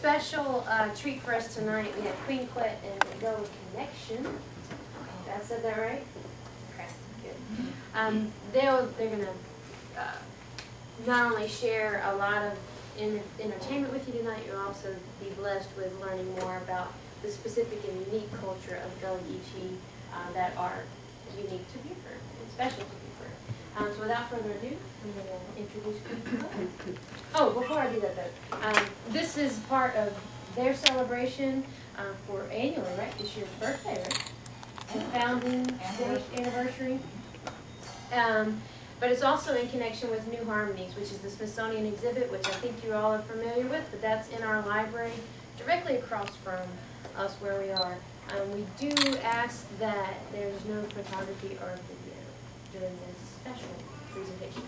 special treat for us tonight. We have Queen Quet and Gullah Cunneckshun. Did I said that right? Okay, good. They're gonna not only share a lot of entertainment with you tonight, you'll also be blessed with learning more about the specific and unique culture of Gullah Geechee that are unique to Buford and special to Buford. So without further ado, I'm going to introduce Queen Quet. Oh, before I do that though, this is part of their celebration for annually, right? This year's birthday, right? The founding date anniversary. But it's also in connection with New Harmonies, which is the Smithsonian exhibit, which I think you all are familiar with, but that's in our library directly across from us where we are. We do ask that there's no photography or video during this special presentation.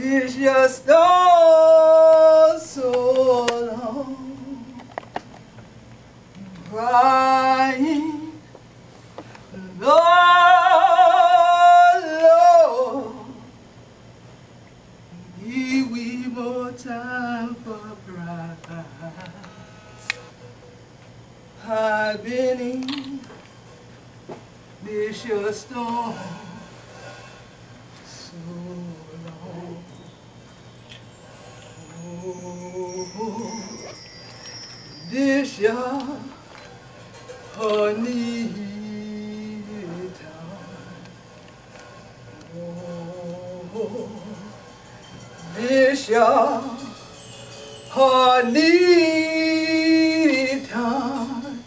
It's just oh so long, crying, Lord, Lord, give we more time for pride. I've been in this your storm so long. Oh, this your honey time. Oh, this your honey time.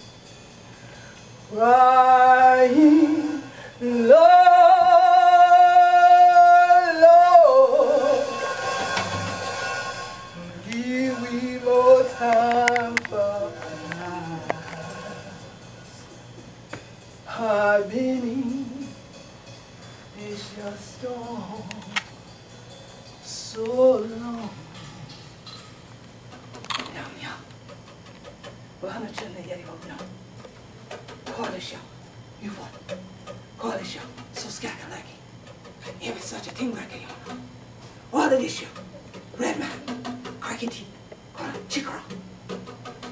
Crying, Lord, Lord, give we more time for us. I've been in this your storm so long. Now, Koalisha, you what? Koalisha, so scakalaki. Every such a thing like it. All of this shit. Red man, cracking teeth, chikra.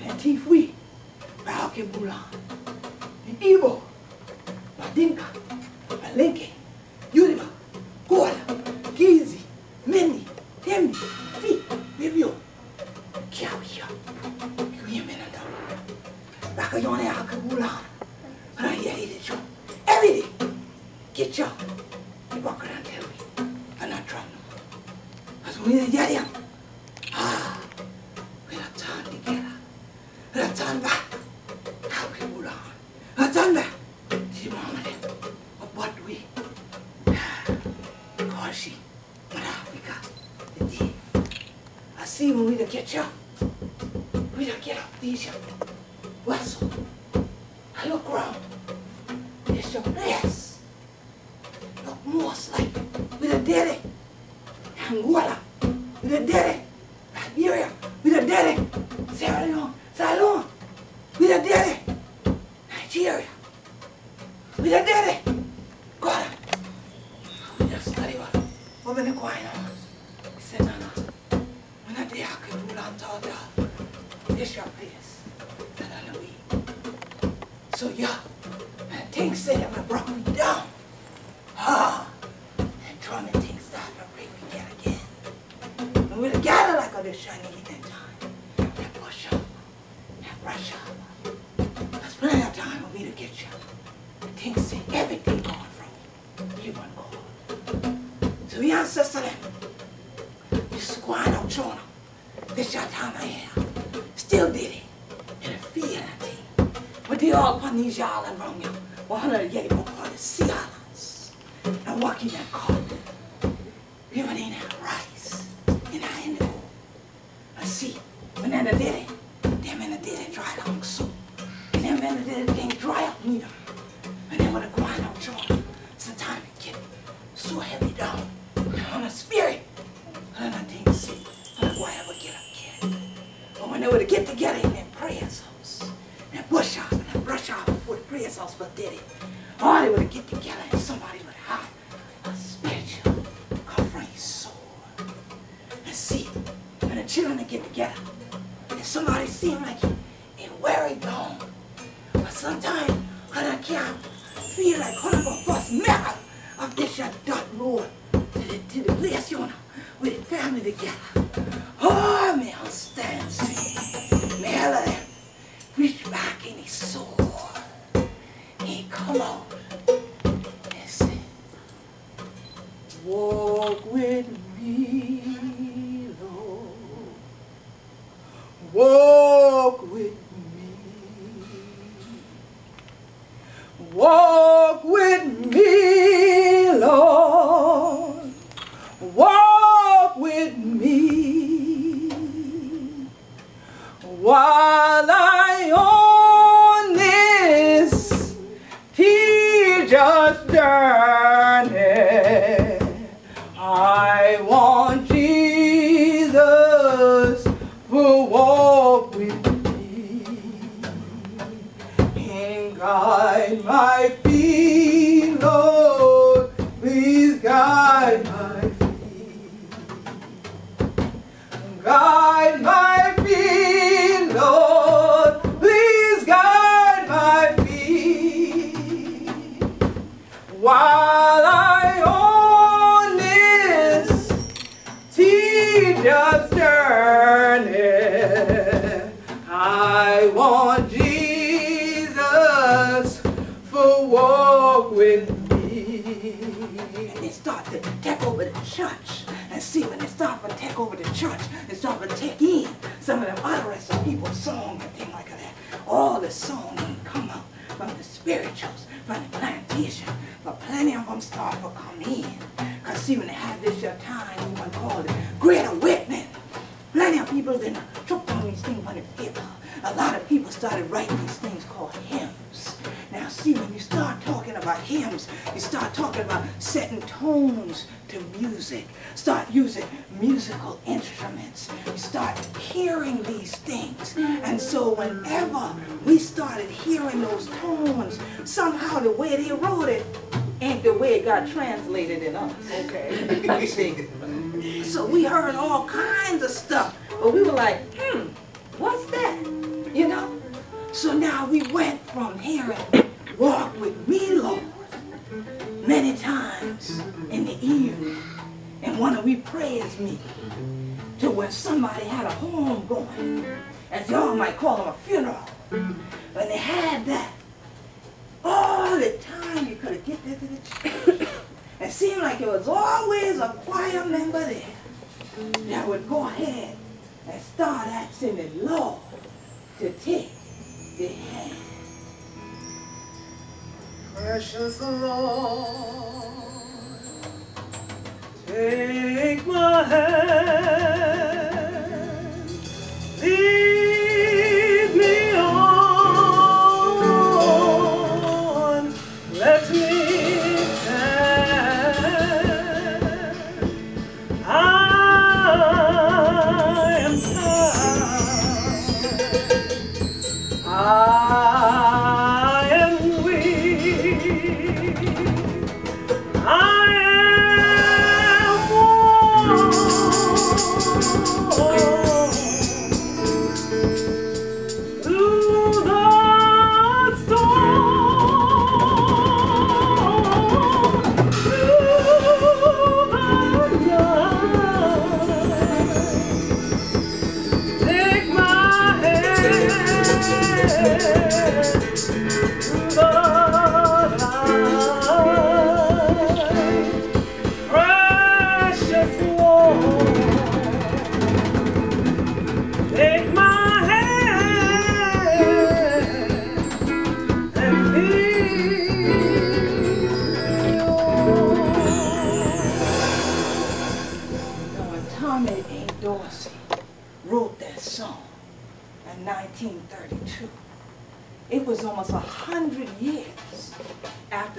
And teeth we, Baoke Bulan. The Igbo, Badinka, Balenke, Yuriba, Gullah, Geechee, Meni, Temni, Fi, Bibio, Kiawia, Kuyemenada. Bakayone Akabulan. And I hear it, every day. Get your walk around tell me. I'm not trying no more. As we hear him, when I see when we to get you, we to get up these vessel. I look around. It's your place. Look more like we done did it. Angola, we done did it. Liberia, we done did it. Sierra Leone, Ceylon, we done did it. Nigeria, we done did it. Gullah, we just study what been going on. He said, no, when I did, I could rule on all the this your place. And I know we. So yeah, and things said that would brought me down. And drum and things started to bring me down again. And we'd gather like all this shiny heat that time. And push up, and brush up. There's plenty of time for me to get you. And things said everything going from you and God. So we ancestor them. You squine out China. This your time I am. Still did it. And it feel anything. But they all upon these islands around you. 180 more part of sea islands. And walking that cotton. We went in that rice. In our indigo. And see, when they did it, them men that did it dry long so. And them men that did it can't dry up neither. And then when it go out China, sometimes it get so heavy down. On a spirit. And I didn't see. And why ever get up again. But when they were to get together in their prayers house, and bush off and brush off before the prayers house but did it. Or they would get together and somebody would have a spiritual covering sword. And see, when the children would get together, and somebody seemed like it weary gone. But sometimes when I can't feel like one of the first metal of this your dot road to the place you know with the family together. Oh, may I stand see. May I let him reach back in his soul. He come out and say, walk with me, Lord. Walk with me. Walk with me, Lord. Walk with me while I on this tedious journey. I want Jesus to walk with me and guide my feet, Lord. Please guide my feet. Guide my feet, Lord. Please guide my feet while I on this tedious journey. I want Jesus to walk with me. And they start to take over the church. And see, when they start to take over the church, they start to take in some of them utterance of people's song and things like that. All the song ain't come out from the spirituals, from the plantation. But plenty of them start to come in. Because see, when they have this your time, you want to call it greater witness. Plenty of people have been tripped on these things on the paper. A lot of people started writing these things called hymns. Now see, when you start talking about hymns, you start talking about setting tones to music. Start using musical instruments. You start hearing these things. And so whenever we started hearing those tones, somehow the way they wrote it ain't the way it got translated in us. Okay. See? So we heard all kinds of stuff. But we were like, what's that? You know? So now we went from hearing walk with me, Lord, many times in the evening and one of we prayers meeting to when somebody had a home going, as y'all might call them a funeral. When they had that, all the time you could get there to the church. It seemed like there was always a choir member there that would go ahead and start asking the Lord to take the hand. Precious Lord, take my hand.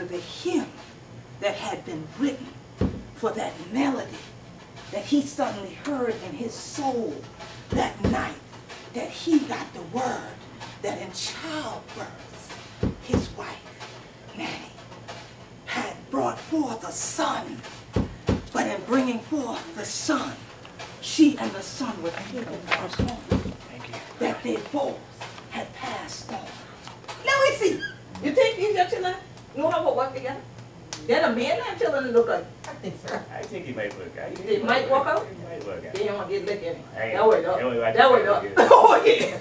after the hymn that had been written for that melody that he suddenly heard in his soul that night, that he got the word that in childbirth his wife, Nanny, had brought forth a son, but in bringing forth the son, she and the son were taken on, that they both had passed on. Let me see. You think these your children know how to work together? Then a man and children look like. I think so. I think he might work out. They might walk out? He might work out. They don't want to get licked in. Hey, That way, no. that That way, way, no. yeah. Oh, yeah.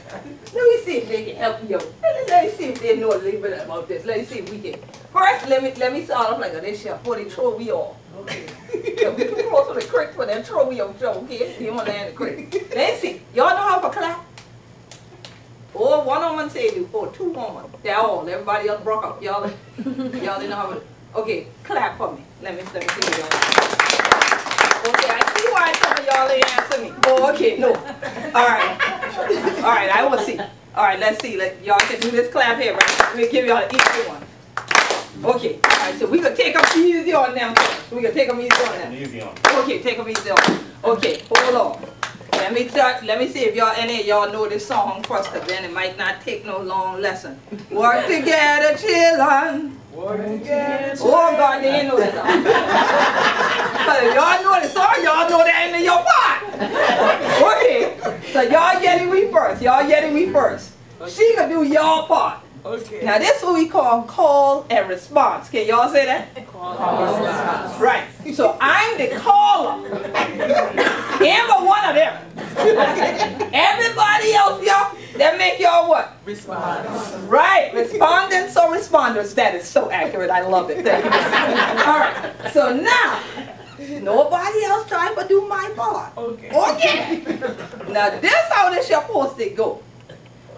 Let me see if they can help you. Let me see if they know a little bit about this. Let me see if we can. First, let me start off like this here before they throw we off. Okay. Don't get too close to the creek for them throw we off, okay? You want to land the creek. Let me see. Y'all know how to clap? Or one woman say do, or two women. They're all. Everybody else broke up. Y'all didn't know how to. Okay, clap for me. Let me see y'all. Okay, I see why some of y'all ain't answer me. Oh, okay, no. All right, I will see. All right, let's see. Y'all can do this clap here, right? Let me give y'all each one. Okay, all right, so we can take them easy on them. We can take them easy on them. Easy on. Okay, take them easy on. Okay, hold on. Let me see if y'all, any of y'all know this song first, because then it might not take no long lesson. Work together, children. Work together. Oh God, they ain't know that song. If y'all know the song, y'all know that ain't in your part. Okay, so y'all get it we first. Y'all get it we first. She gonna do y'all part. Okay. Now this is what we call and response. Can y'all say that? Call and response. Right. So I'm the caller. Amber one of them. Everybody else, y'all, that make y'all what? Response. Right. Respondents or responders. That is so accurate. I love it. Thank you. All right. So now, nobody else trying to do my part. Okay. Okay. Now this how this your supposed to go.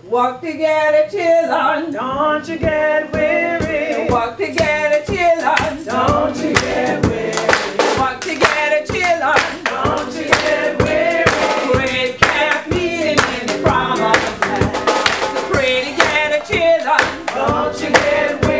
Work together, children. Don't you get weary. Work together, children. Don't you get weary. Work together, children. Don't you get weary. Great camp meeting in the promised land. So pray together, children. Don't you get weary.